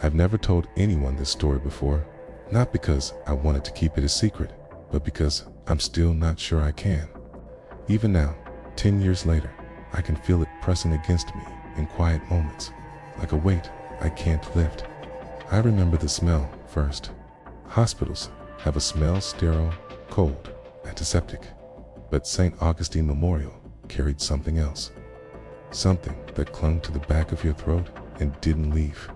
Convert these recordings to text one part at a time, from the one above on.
I've never told anyone this story before, not because I wanted to keep it a secret, but because I'm still not sure I can. Even now, 10 years later, I can feel it pressing against me in quiet moments, like a weight I can't lift. I remember the smell first. Hospitals have a smell sterile, cold, antiseptic, but St. Augustine Memorial carried something else. Something that clung to the back of your throat and didn't leave.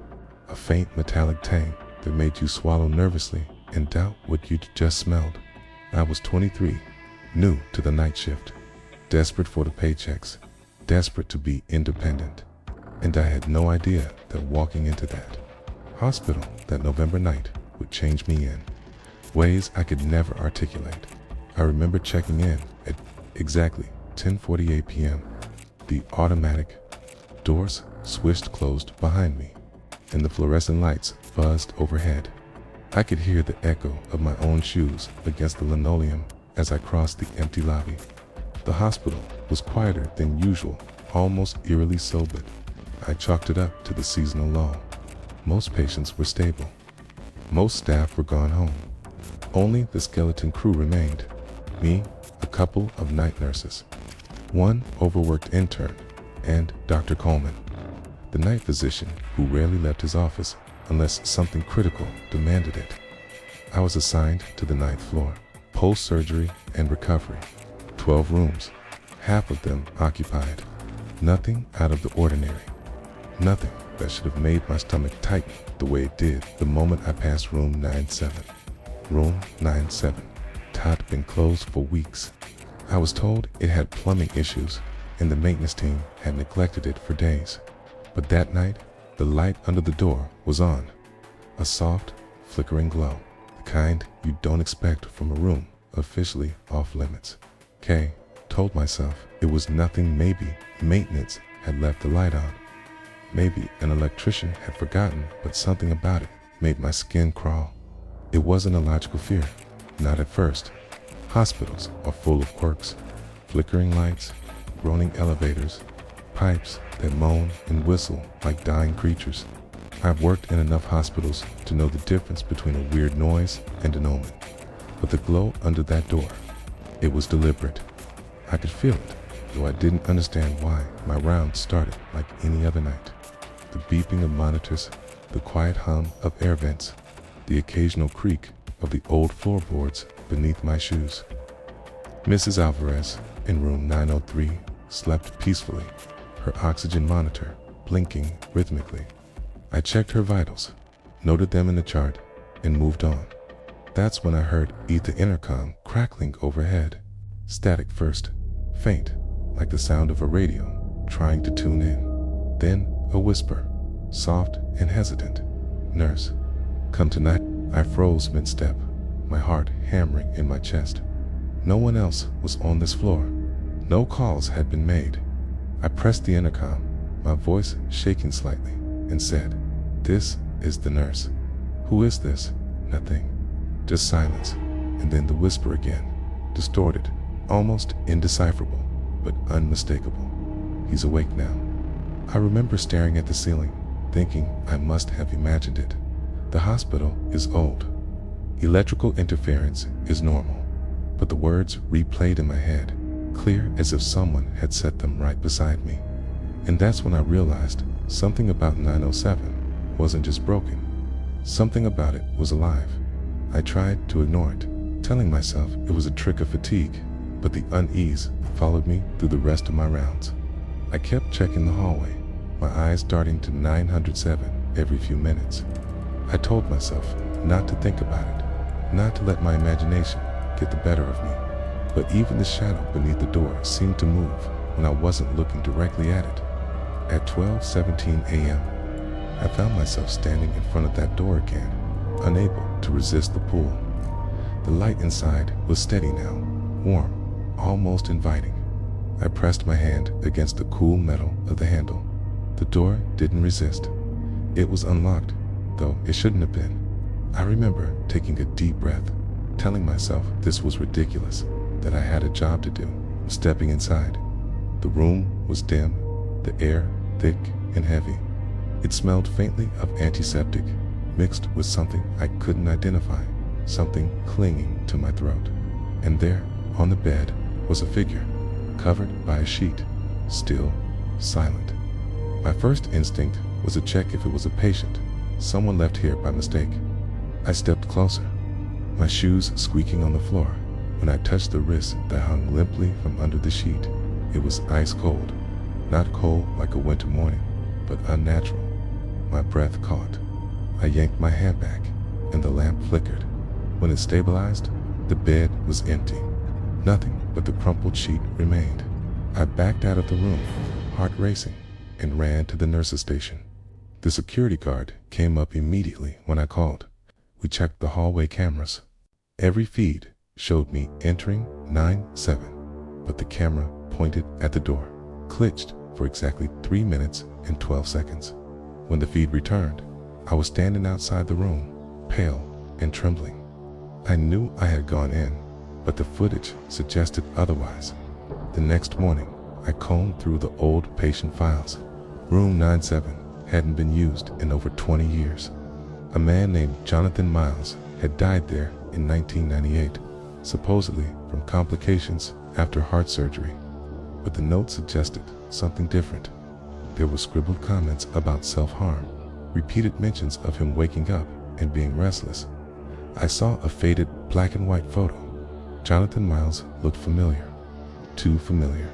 A faint metallic tang that made you swallow nervously and doubt what you'd just smelled. I was 23, new to the night shift, desperate for the paychecks, desperate to be independent. And I had no idea that walking into that hospital that November night would change me in ways I could never articulate. I remember checking in at exactly 10:48 p.m. The automatic doors swished closed behind me, and the fluorescent lights buzzed overhead. I could hear the echo of my own shoes against the linoleum as I crossed the empty lobby. The hospital was quieter than usual, almost eerily so, but I chalked it up to the seasonal lull. Most patients were stable. Most staff were gone home. Only the skeleton crew remained. Me, a couple of night nurses, one overworked intern, and Dr. Coleman, the night physician who rarely left his office unless something critical demanded it. I was assigned to the 9th floor, post-surgery and recovery. 12 rooms, half of them occupied. Nothing out of the ordinary. Nothing that should have made my stomach tighten the way it did the moment I passed room 97. Room 97 had been closed for weeks. I was told it had plumbing issues and the maintenance team had neglected it for days. But that night, the light under the door was on. A soft, flickering glow, the kind you don't expect from a room officially off limits. Kay told myself it was nothing. Maybe maintenance had left the light on. Maybe an electrician had forgotten, but something about it made my skin crawl. It wasn't a logical fear, not at first. Hospitals are full of quirks, flickering lights, groaning elevators, pipes that moan and whistle like dying creatures. I've worked in enough hospitals to know the difference between a weird noise and an omen. But the glow under that door, it was deliberate. I could feel it, though I didn't understand why. My round started like any other night. The beeping of monitors, the quiet hum of air vents, the occasional creak of the old floorboards beneath my shoes. Mrs. Alvarez, in room 903, slept peacefully, her oxygen monitor blinking rhythmically. I checked her vitals, noted them in the chart, and moved on. That's when I heard the intercom crackling overhead. Static first, faint, like the sound of a radio trying to tune in. Then a whisper, soft and hesitant. "Nurse, come tonight." I froze mid-step, my heart hammering in my chest. No one else was on this floor. No calls had been made. I pressed the intercom, my voice shaking slightly, and said, "This is the nurse." "Who is this?" "Nothing." Just silence, and then the whisper again, distorted, almost indecipherable, but unmistakable. "He's awake now." I remember staring at the ceiling, thinking I must have imagined it. The hospital is old. Electrical interference is normal, but the words replayed in my head, clear as if someone had set them right beside me. And that's when I realized something about 907 wasn't just broken. Something about it was alive. I tried to ignore it, telling myself it was a trick of fatigue, but the unease followed me through the rest of my rounds. I kept checking the hallway, my eyes darting to 907 every few minutes. I told myself not to think about it, not to let my imagination get the better of me. But even the shadow beneath the door seemed to move when I wasn't looking directly at it. At 12:17 a.m., I found myself standing in front of that door again, unable to resist the pull. The light inside was steady now, warm, almost inviting. I pressed my hand against the cool metal of the handle. The door didn't resist. It was unlocked, though it shouldn't have been. I remember taking a deep breath, telling myself this was ridiculous, that I had a job to do, stepping inside. The room was dim, the air thick and heavy. It smelled faintly of antiseptic, mixed with something I couldn't identify, something clinging to my throat. And there, on the bed, was a figure, covered by a sheet, still, silent. My first instinct was to check if it was a patient, someone left here by mistake. I stepped closer, my shoes squeaking on the floor. When I touched the wrist that hung limply from under the sheet, it was ice cold. Not cold like a winter morning, but unnatural. My breath caught. I yanked my hand back, and the lamp flickered. When it stabilized, the bed was empty. Nothing but the crumpled sheet remained. I backed out of the room, heart racing, and ran to the nurse's station. The security guard came up immediately when I called. We checked the hallway cameras. Every feed showed me entering 9-7, but the camera pointed at the door, glitched for exactly 3 minutes and 12 seconds. When the feed returned, I was standing outside the room, pale and trembling. I knew I had gone in, but the footage suggested otherwise. The next morning, I combed through the old patient files. Room 97 hadn't been used in over 20 years. A man named Jonathan Miles had died there in 1998, supposedly from complications after heart surgery. But the note suggested something different. There were scribbled comments about self-harm, repeated mentions of him waking up and being restless. I saw a faded black and white photo. Jonathan Miles looked familiar, too familiar.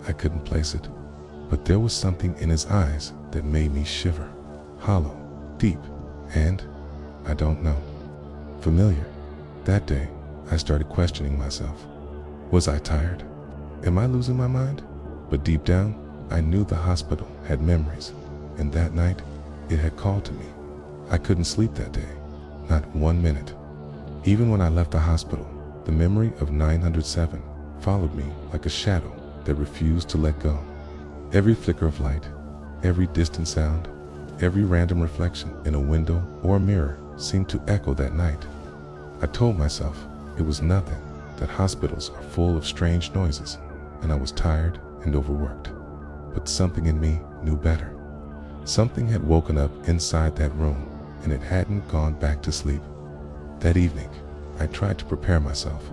I couldn't place it, but there was something in his eyes that made me shiver. Hollow, deep, and, I don't know, familiar. That day, I started questioning myself. Was I tired? Am I losing my mind? But deep down, I knew the hospital had memories, and that night, it had called to me. I couldn't sleep that day, not 1 minute. Even when I left the hospital, the memory of 907 followed me like a shadow that refused to let go. Every flicker of light, every distant sound, every random reflection in a window or mirror seemed to echo that night. I told myself it was nothing, that hospitals are full of strange noises, and I was tired and overworked. But something in me knew better. Something had woken up inside that room, and it hadn't gone back to sleep. That evening, I tried to prepare myself.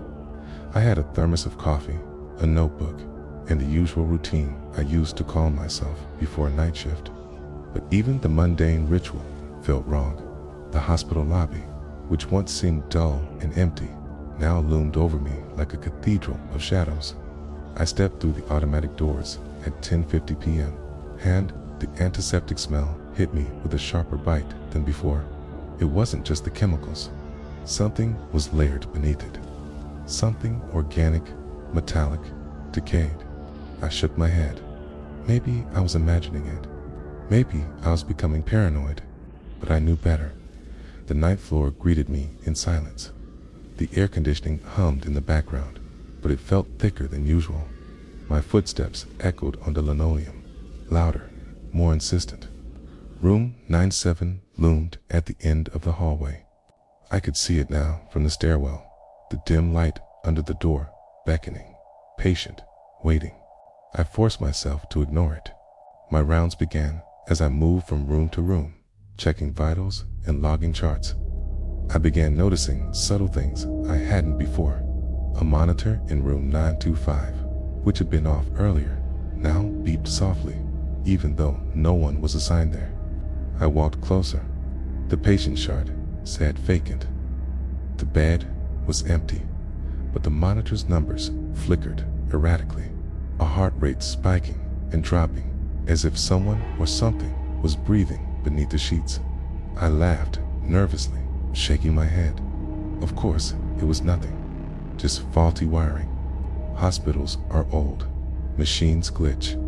I had a thermos of coffee, a notebook, and the usual routine I used to calm myself before a night shift. But even the mundane ritual felt wrong. The hospital lobby, which once seemed dull and empty, now loomed over me like a cathedral of shadows. I stepped through the automatic doors at 10:50 p.m., and the antiseptic smell hit me with a sharper bite than before. It wasn't just the chemicals. Something was layered beneath it. Something organic, metallic, decayed. I shook my head. Maybe I was imagining it. Maybe I was becoming paranoid, but I knew better. The ninth floor greeted me in silence. The air conditioning hummed in the background, but it felt thicker than usual. My footsteps echoed on the linoleum, louder, more insistent. Room 97 loomed at the end of the hallway. I could see it now from the stairwell, the dim light under the door, beckoning, patient, waiting. I forced myself to ignore it. My rounds began as I moved from room to room, checking vitals and logging charts. I began noticing subtle things I hadn't before. A monitor in room 925, which had been off earlier, now beeped softly, even though no one was assigned there. I walked closer. The patient chart said vacant. The bed was empty, but the monitor's numbers flickered erratically, a heart rate spiking and dropping, as if someone or something was breathing beneath the sheets. I laughed nervously, shaking my head. Of course, it was nothing, just faulty wiring. Hospitals are old, machines glitch.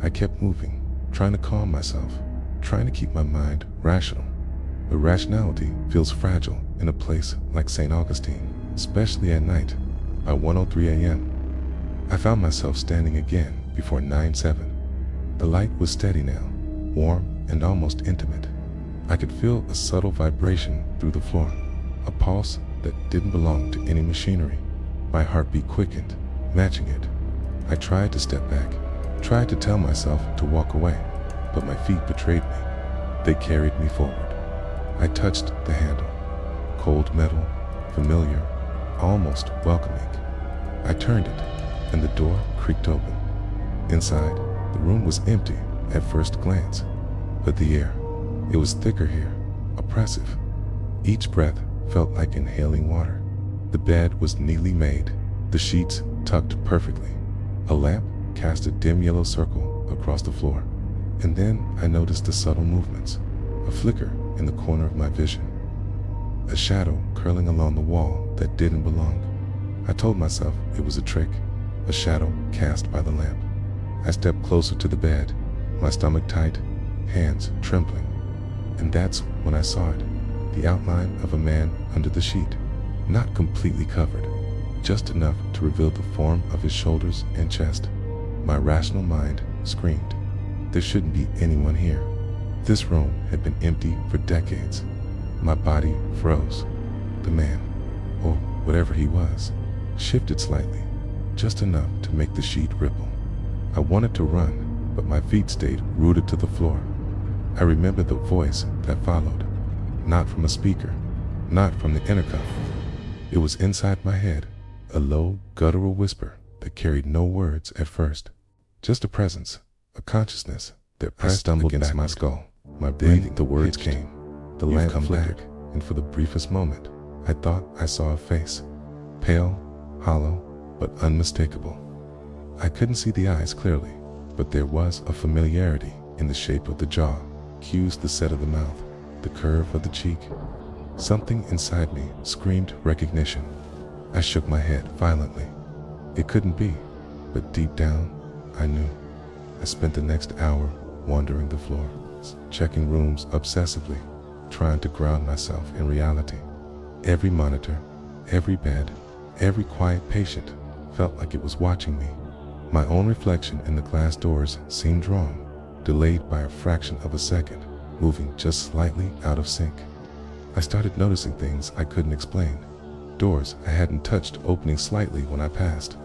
I kept moving, trying to calm myself, trying to keep my mind rational. But rationality feels fragile in a place like St. Augustine, especially at night. By 1:03 a.m., I found myself standing again before 9-7. The light was steady now, warm and almost intimate. I could feel a subtle vibration through the floor, a pulse that didn't belong to any machinery. My heartbeat quickened, matching it. I tried to step back, tried to tell myself to walk away, but my feet betrayed me. They carried me forward. I touched the handle. Cold metal, familiar, almost welcoming. I turned it, and the door creaked open. Inside, the room was empty at first glance, but the air, it was thicker here, oppressive. Each breath felt like inhaling water. The bed was neatly made, the sheets tucked perfectly. A lamp cast a dim yellow circle across the floor, and then I noticed the subtle movements, a flicker in the corner of my vision, a shadow curling along the wall that didn't belong. I told myself it was a trick, a shadow cast by the lamp. I stepped closer to the bed, my stomach tight, hands trembling, and that's when I saw it, the outline of a man under the sheet, not completely covered, just enough to reveal the form of his shoulders and chest. My rational mind screamed, there shouldn't be anyone here. This room had been empty for decades. My body froze. The man, or whatever he was, shifted slightly, just enough to make the sheet ripple. I wanted to run, but my feet stayed rooted to the floor. I remember the voice that followed, not from a speaker, not from the intercom. It was inside my head, a low, guttural whisper that carried no words at first, just a presence, a consciousness that pressed against my skull. My breathing, the words came, the lamp flickered, and for the briefest moment, I thought I saw a face, pale, hollow, but unmistakable. I couldn't see the eyes clearly, but there was a familiarity in the shape of the jaw, cues the set of the mouth, the curve of the cheek. Something inside me screamed recognition. I shook my head violently. It couldn't be, but deep down, I knew. I spent the next hour wandering the floor, checking rooms obsessively, trying to ground myself in reality. Every monitor, every bed, every quiet patient felt like it was watching me. My own reflection in the glass doors seemed wrong, delayed by a fraction of a second, moving just slightly out of sync. I started noticing things I couldn't explain. Doors I hadn't touched opening slightly when I passed.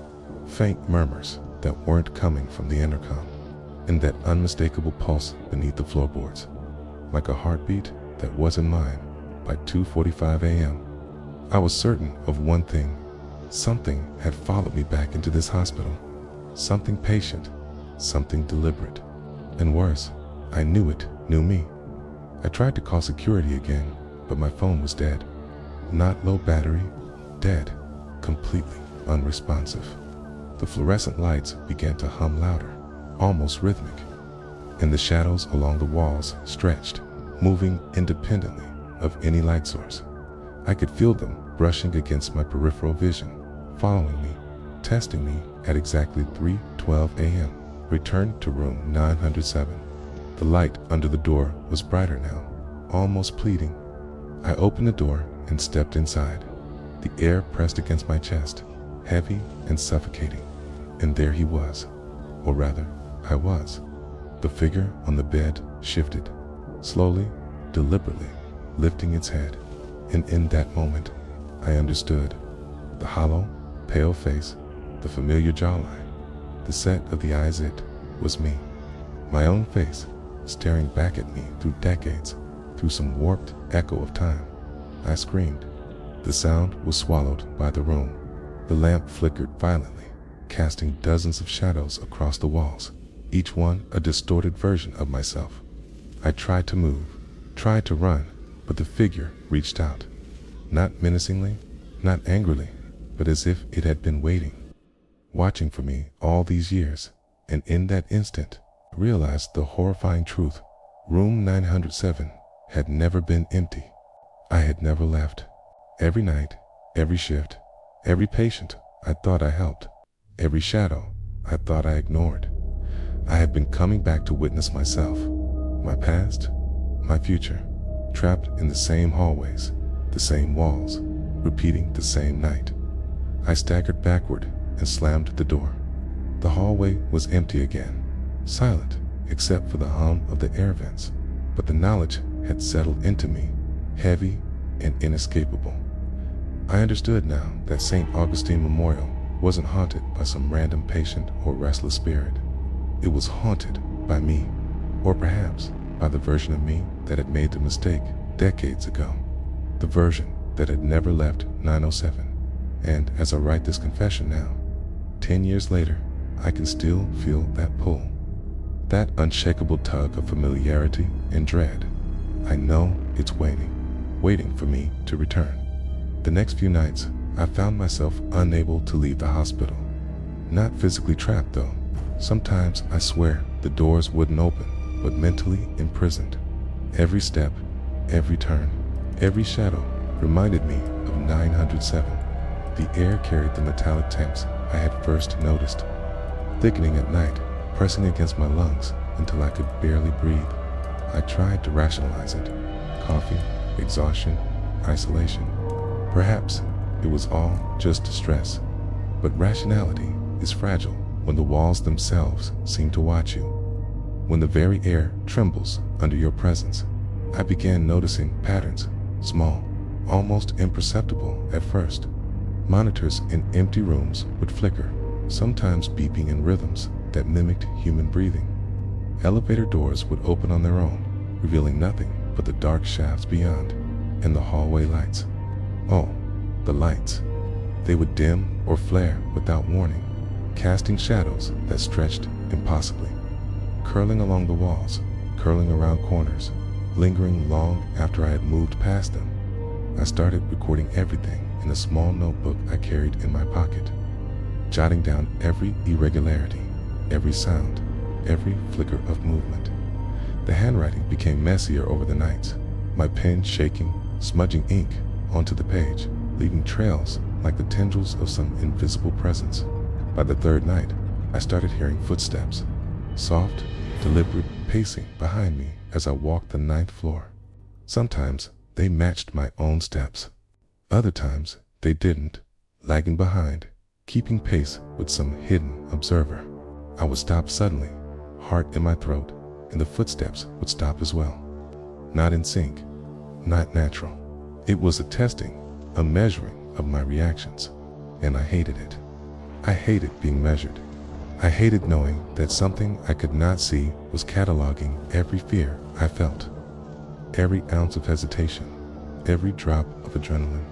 Faint murmurs that weren't coming from the intercom, and that unmistakable pulse beneath the floorboards, like a heartbeat that wasn't mine. By 2:45 a.m., I was certain of one thing. Something had followed me back into this hospital. Something patient, something deliberate. And worse, I knew it knew me. I tried to call security again, but my phone was dead. Not low battery, dead, completely unresponsive. The fluorescent lights began to hum louder, almost rhythmic, and the shadows along the walls stretched, moving independently of any light source. I could feel them brushing against my peripheral vision, following me, testing me at exactly 3:12 a.m. Returned to room 907. The light under the door was brighter now, almost pleading. I opened the door and stepped inside. The air pressed against my chest, heavy and suffocating. And there he was, or rather, I was. The figure on the bed shifted, slowly, deliberately, lifting its head. And in that moment, I understood. The hollow, pale face, the familiar jawline, the set of the eyes, it was me. My own face, staring back at me through decades, through some warped echo of time. I screamed. The sound was swallowed by the room. The lamp flickered violently, casting dozens of shadows across the walls, each one a distorted version of myself. I tried to move, tried to run, but the figure reached out. Not menacingly, not angrily, but as if it had been waiting, watching for me all these years. And in that instant, I realized the horrifying truth. Room 907 had never been empty. I had never left. Every night, every shift, every patient I thought I helped, every shadow I thought I ignored, I had been coming back to witness myself, my past, my future, trapped in the same hallways, the same walls, repeating the same night. I staggered backward and slammed the door. The hallway was empty again, silent except for the hum of the air vents, but the knowledge had settled into me, heavy and inescapable. I understood now that St. Augustine Memorial wasn't haunted by some random patient or restless spirit. It was haunted by me, or perhaps by the version of me that had made the mistake decades ago. The version that had never left 907. And as I write this confession now, 10 years later, I can still feel that pull. That unshakable tug of familiarity and dread. I know it's waiting for me to return. The next few nights, I found myself unable to leave the hospital. Not physically trapped though. Sometimes I swear the doors wouldn't open, but mentally imprisoned. Every step, every turn, every shadow reminded me of 907. The air carried the metallic temps I had first noticed, thickening at night, pressing against my lungs until I could barely breathe. I tried to rationalize it. Coffee, exhaustion, isolation. Perhaps it was all just stress. But rationality is fragile when the walls themselves seem to watch you. When the very air trembles under your presence, I began noticing patterns, small, almost imperceptible at first. Monitors in empty rooms would flicker, sometimes beeping in rhythms that mimicked human breathing. Elevator doors would open on their own, revealing nothing but the dark shafts beyond, and the hallway lights. Oh, the lights. They would dim or flare without warning, casting shadows that stretched impossibly, curling along the walls, curling around corners, lingering long after I had moved past them. I started recording everything in a small notebook I carried in my pocket, jotting down every irregularity, every sound, every flicker of movement. The handwriting became messier over the nights, my pen shaking, smudging ink onto the page, leaving trails like the tendrils of some invisible presence. By the third night, I started hearing footsteps, soft, deliberate pacing behind me as I walked the 9th floor. Sometimes they matched my own steps. Other times they didn't, lagging behind, keeping pace with some hidden observer. I would stop suddenly, heart in my throat, and the footsteps would stop as well. Not in sync, not natural. It was a testing, a measuring of my reactions, and I hated it. I hated being measured. I hated knowing that something I could not see was cataloging every fear I felt, every ounce of hesitation, every drop of adrenaline.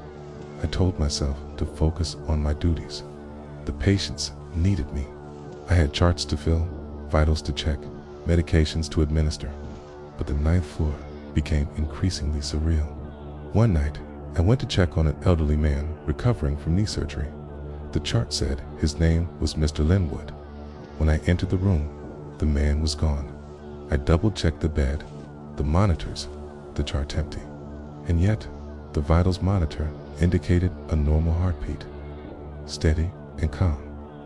I told myself to focus on my duties. The patients needed me. I had charts to fill, vitals to check, medications to administer. But the 9th floor became increasingly surreal. One night, I went to check on an elderly man recovering from knee surgery. The chart said his name was Mr. Linwood. When I entered the room, the man was gone. I double-checked the bed, the monitors, the chart empty. And yet, the vitals monitor indicated a normal heartbeat, steady and calm,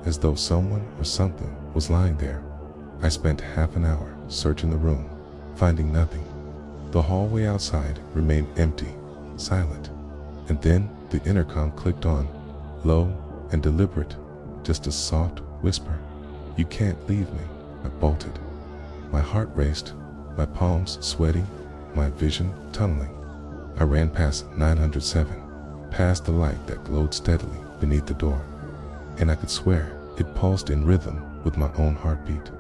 as though someone or something was lying there. I spent half an hour searching the room, finding nothing. The hallway outside remained empty, silent. And then the intercom clicked on, low and deliberate, just a soft whisper. "You can't leave me." I bolted. My heart raced, my palms sweaty, my vision tunneling. I ran past 907, past the light that glowed steadily beneath the door, and I could swear it pulsed in rhythm with my own heartbeat.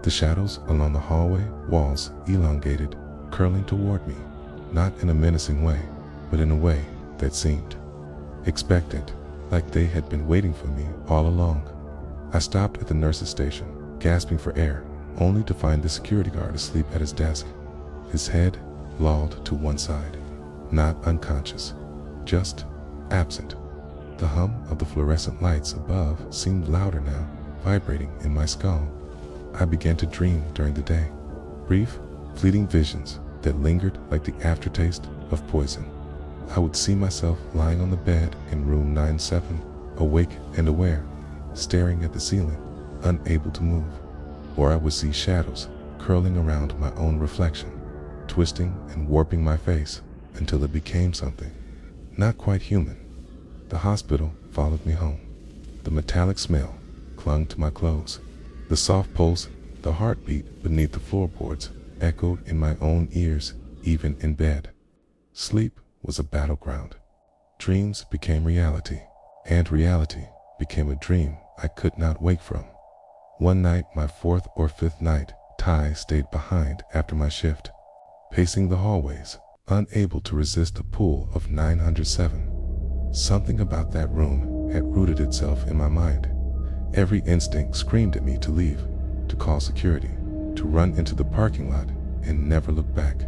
The shadows along the hallway walls elongated, curling toward me, not in a menacing way, but in a way that seemed expectant, like they had been waiting for me all along. I stopped at the nurse's station, gasping for air, only to find the security guard asleep at his desk, his head lolled to one side, not unconscious, just absent. The hum of the fluorescent lights above seemed louder now, vibrating in my skull. I began to dream during the day, brief, fleeting visions that lingered like the aftertaste of poison. I would see myself lying on the bed in room 97, awake and aware, staring at the ceiling, unable to move. Or I would see shadows curling around my own reflection, twisting and warping my face until it became something not quite human. The hospital followed me home. The metallic smell clung to my clothes. The soft pulse, the heartbeat beneath the floorboards echoed in my own ears, even in bed. Sleep was a battleground. Dreams became reality, and reality became a dream I could not wake from. One night, my 4th or 5th night, Ty stayed behind after my shift. pacing the hallways, unable to resist the pull of 907. Something about that room had rooted itself in my mind. Every instinct screamed at me to leave, to call security, to run into the parking lot and never look back.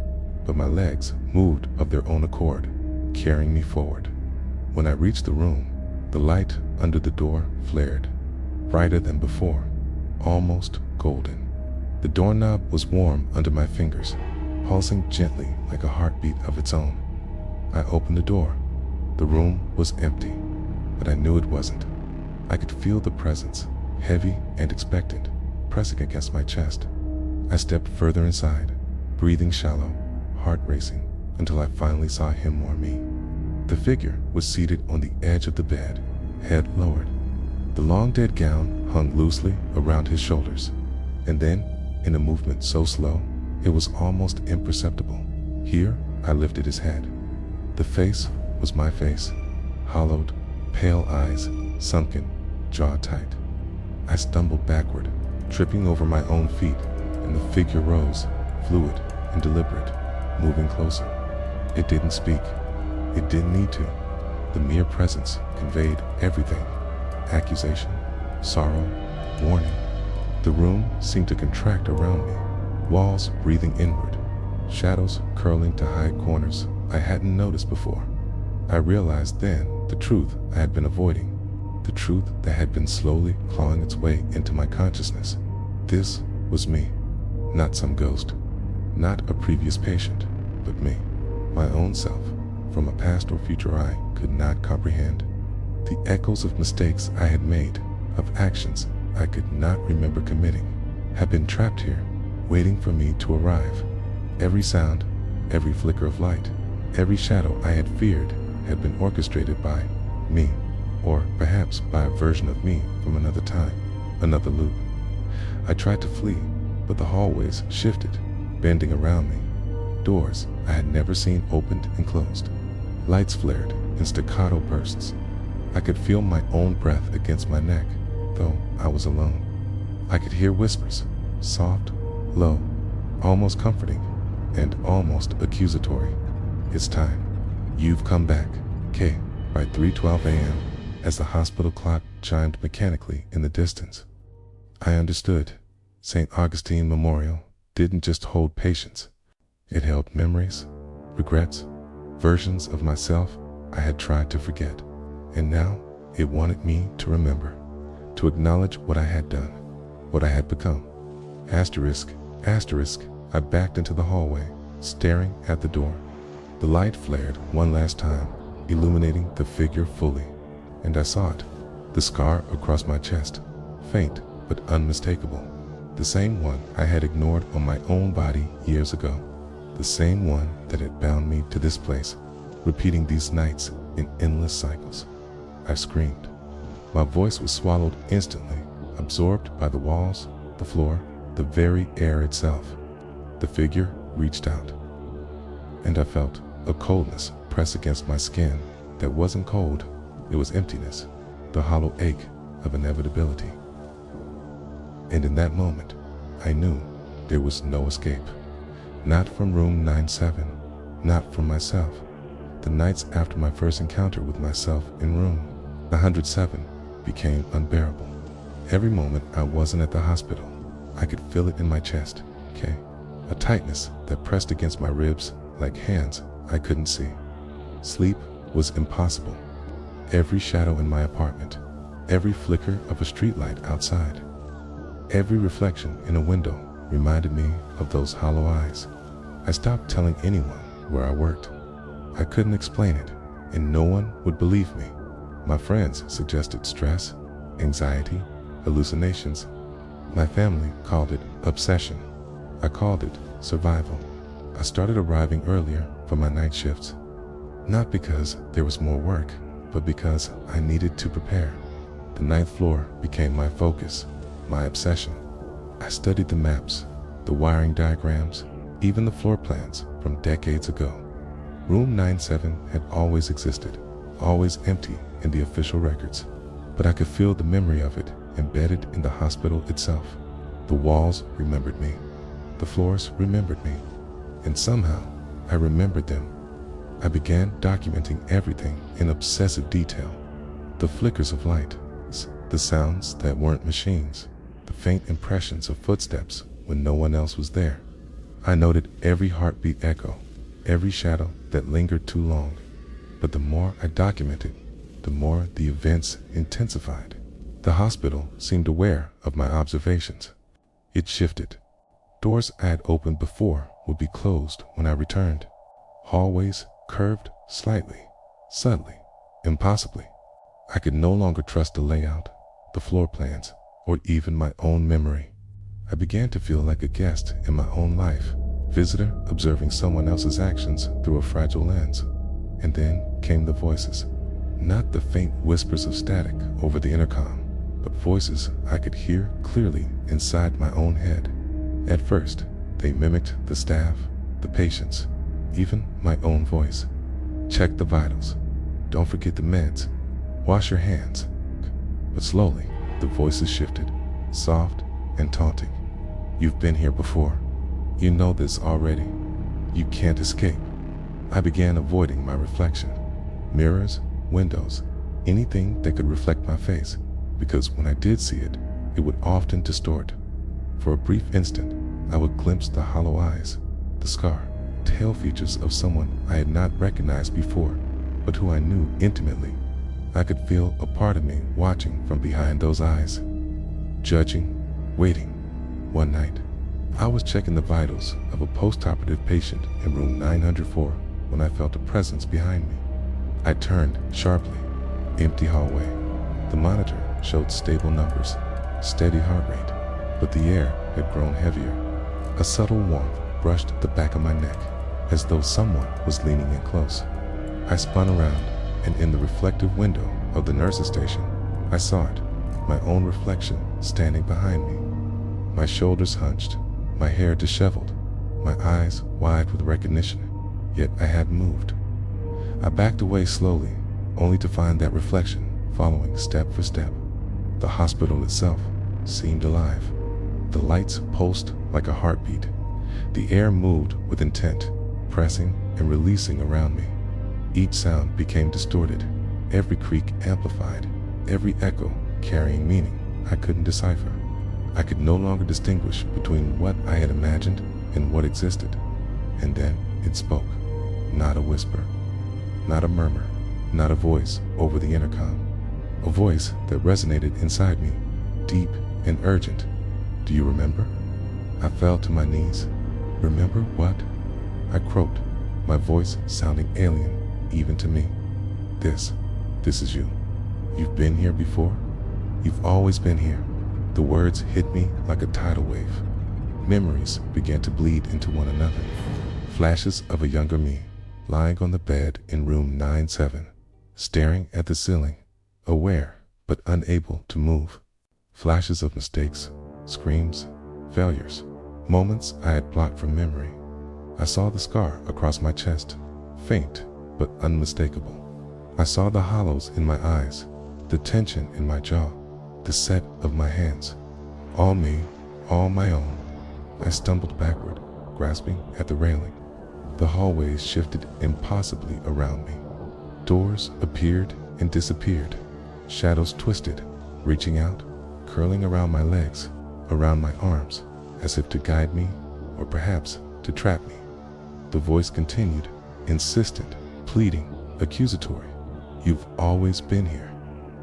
But my legs moved of their own accord, carrying me forward. When I reached the room, the light under the door flared, brighter than before, almost golden. The doorknob was warm under my fingers, pulsing gently like a heartbeat of its own. I opened the door. The room was empty, but I knew it wasn't. I could feel the presence, heavy and expectant, pressing against my chest. I stepped further inside, breathing shallow, heart racing, until I finally saw him or me. The figure was seated on the edge of the bed, head lowered. The long dead gown hung loosely around his shoulders, and then, in a movement so slow, it was almost imperceptible. Here, I lifted his head. The face was my face, hollowed, pale eyes, sunken, jaw tight. I stumbled backward, tripping over my own feet, and the figure rose, fluid and deliberate, moving closer. It didn't speak. It didn't need to. The mere presence conveyed everything: accusation, sorrow, warning. The room seemed to contract around me, walls breathing inward, shadows curling to hide corners I hadn't noticed before. I realized then the truth I had been avoiding, the truth that had been slowly clawing its way into my consciousness. This was me, not some ghost, not a previous patient, but me, my own self, from a past or future I could not comprehend. The echoes of mistakes I had made, of actions I could not remember committing, had been trapped here, waiting for me to arrive. Every sound, every flicker of light, every shadow I had feared had been orchestrated by me, or perhaps by a version of me from another time, another loop. I tried to flee, but the hallways shifted, bending around me. Doors I had never seen opened and closed. Lights flared in staccato bursts. I could feel my own breath against my neck, though I was alone. I could hear whispers, soft, low, almost comforting, and almost accusatory. It's time. You've come back, K, by 3:12 a.m., as the hospital clock chimed mechanically in the distance. I understood. St. Augustine Memorial didn't just hold patients. It held memories, regrets, versions of myself I had tried to forget. And now it wanted me to remember, to acknowledge what I had done, what I had become. Asterisk, asterisk, I backed into the hallway, staring at the door. The light flared one last time, illuminating the figure fully, and I saw it, the scar across my chest, faint but unmistakable, the same one I had ignored on my own body years ago, the same one that had bound me to this place, repeating these nights in endless cycles. I screamed. My voice was swallowed instantly, absorbed by the walls, the floor, the very air itself. The figure reached out, and I felt a coldness press against my skin that wasn't cold, it was emptiness, the hollow ache of inevitability. And in that moment, I knew there was no escape. Not from room 97, not from myself. The nights after my first encounter with myself in room 107 became unbearable. Every moment I wasn't at the hospital, I could feel it in my chest, okay? A tightness that pressed against my ribs like hands I couldn't see. Sleep was impossible. Every shadow in my apartment, every flicker of a streetlight outside, every reflection in a window reminded me of those hollow eyes. I stopped telling anyone where I worked. I couldn't explain it, and no one would believe me. My friends suggested stress, anxiety, hallucinations. My family called it obsession. I called it survival. I started arriving earlier for my night shifts, not because there was more work, but because I needed to prepare. The ninth floor became my focus, my obsession. I studied the maps, the wiring diagrams, even the floor plans from decades ago. Room 97 had always existed, always empty in the official records, but I could feel the memory of it embedded in the hospital itself. The walls remembered me. The floors remembered me. and somehow I remembered them. I began documenting everything in obsessive detail. The flickers of light, the sounds that weren't machines, the faint impressions of footsteps when no one else was there. I noted every heartbeat echo, every shadow that lingered too long. But the more I documented, the more the events intensified. The hospital seemed aware of my observations. It shifted. Doors I had opened before would be closed when I returned. Hallways curved slightly, subtly, impossibly. I could no longer trust the layout, the floor plans, or even my own memory. I began to feel like a guest in my own life, visitor observing someone else's actions through a fragile lens. And then came the voices. Not the faint whispers of static over the intercom, but voices I could hear clearly inside my own head. At first, they mimicked the staff, the patients, even my own voice. Check the vitals. Don't forget the meds. Wash your hands. But slowly, the voices shifted, soft and taunting. You've been here before. You know this already. You can't escape. I began avoiding my reflection. Mirrors, windows, anything that could reflect my face, because when I did see it, it would often distort. For a brief instant, I would glimpse the hollow eyes, the scar, tail features of someone I had not recognized before, but who I knew intimately. I could feel a part of me watching from behind those eyes, judging, waiting. One night, I was checking the vitals of a post-operative patient in room 904 when I felt a presence behind me. I turned sharply. Empty hallway. The monitor showed stable numbers, steady heart rate, but the air had grown heavier. A subtle warmth brushed the back of my neck, as though someone was leaning in close. I spun around, and in the reflective window of the nurse's station, I saw it, my own reflection standing behind me. My shoulders hunched, my hair disheveled, my eyes wide with recognition, yet I hadn't moved. I backed away slowly, only to find that reflection following step for step. The hospital itself seemed alive. The lights pulsed like a heartbeat. The air moved with intent, pressing and releasing around me. Each sound became distorted, every creak amplified, every echo carrying meaning I couldn't decipher. I could no longer distinguish between what I had imagined and what existed. And then it spoke. Not a whisper, not a murmur, not a voice over the intercom. A voice that resonated inside me, deep and urgent. Do you remember? I fell to my knees. Remember what? I croaked, my voice sounding alien even to me. This is you. You've been here before? You've always been here. The words hit me like a tidal wave. Memories began to bleed into one another. Flashes of a younger me, lying on the bed in room 9-7, staring at the ceiling, aware but unable to move. Flashes of mistakes, screams, failures, moments I had blocked from memory. I saw the scar across my chest, faint but unmistakable. I saw the hollows in my eyes, the tension in my jaw, the set of my hands. All me, all my own. I stumbled backward, grasping at the railing. The hallways shifted impossibly around me. Doors appeared and disappeared. Shadows twisted, reaching out, curling around my legs, around my arms, as if to guide me, or perhaps to trap me. The voice continued, insistent, pleading, accusatory. You've always been here.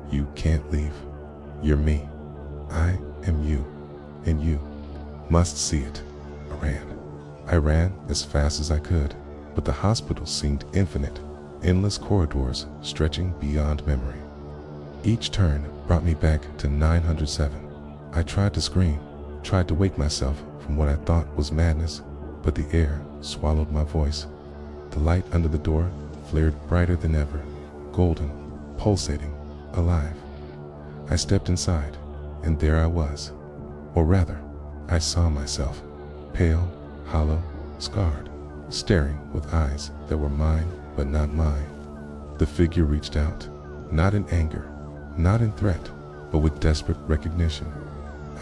You can't leave. You're me. I am you, and you must see it. I ran as fast as I could, but the hospital seemed infinite, endless corridors stretching beyond memory. Each turn brought me back to 907. I tried to scream, tried to wake myself from what I thought was madness, but the air swallowed my voice. The light under the door flared brighter than ever, golden, pulsating, alive. I stepped inside, and there I was. Or rather, I saw myself, pale, hollow, scarred, staring with eyes that were mine but not mine. The figure reached out, not in anger, not in threat, but with desperate recognition.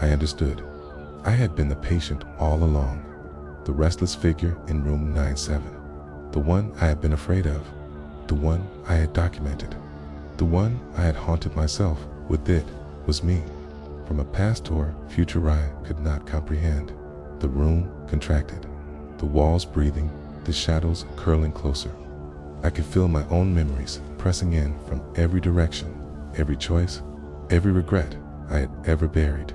I understood. I had been the patient all along. The restless figure in room 97. The one I had been afraid of. The one I had documented. The one I had haunted myself with. It was me. From a past or future I could not comprehend. The room contracted. The walls breathing, the shadows curling closer. I could feel my own memories pressing in from every direction, every choice, every regret I had ever buried.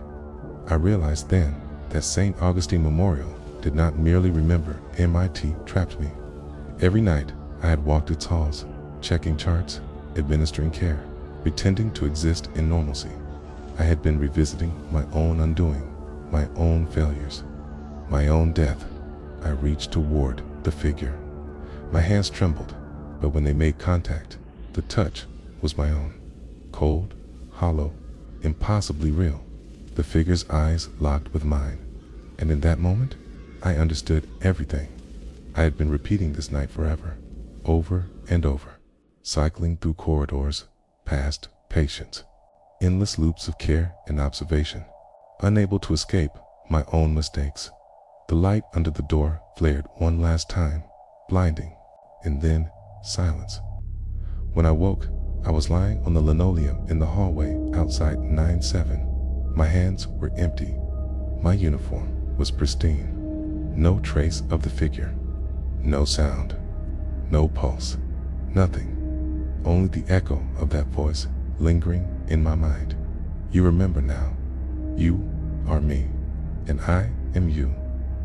I realized then that St. Augustine Memorial did not merely remember MIT trapped me. Every night I had walked its halls, checking charts, administering care, pretending to exist in normalcy. I had been revisiting my own undoing, my own failures, my own death. I reached toward the figure. My hands trembled, but when they made contact, the touch was my own. Cold, hollow, impossibly real. The figure's eyes locked with mine, and in that moment, I understood everything. I had been repeating this night forever, over and over, cycling through corridors, past patients, endless loops of care and observation, unable to escape my own mistakes. The light under the door flared one last time, blinding, and then silence. When I woke, I was lying on the linoleum in the hallway outside 9-7. My hands were empty. My uniform was pristine. No trace of the figure. No sound. No pulse. Nothing. Only the echo of that voice lingering in my mind. You remember now. You are me, and I am you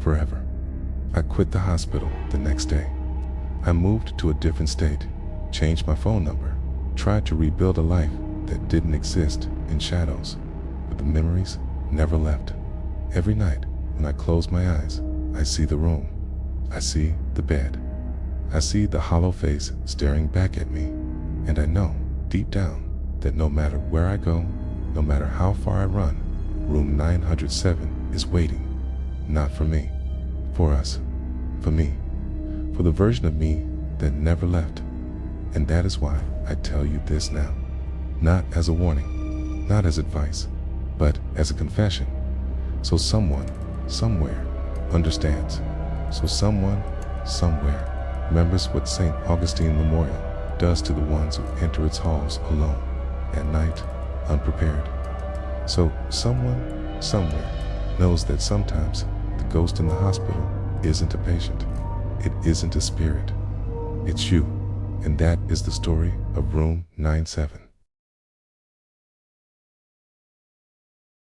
forever. I quit the hospital the next day. I moved to a different state, changed my phone number, tried to rebuild a life that didn't exist in shadows, but the memories never left. Every night when I close my eyes, I see the room. I see the bed. I see the hollow face staring back at me, and I know deep down that no matter where I go, no matter how far I run, room 907 is waiting, not for me, for us, for me, for the version of me that never left. And that is why I tell you this now, not as a warning, not as advice, but as a confession, so someone, somewhere, understands, so someone, somewhere, remembers what St. Augustine Memorial does to the ones who enter its halls alone, at night, unprepared. So someone, somewhere, knows that sometimes the ghost in the hospital isn't a patient. It isn't a spirit. It's you, and that is the story of room 97.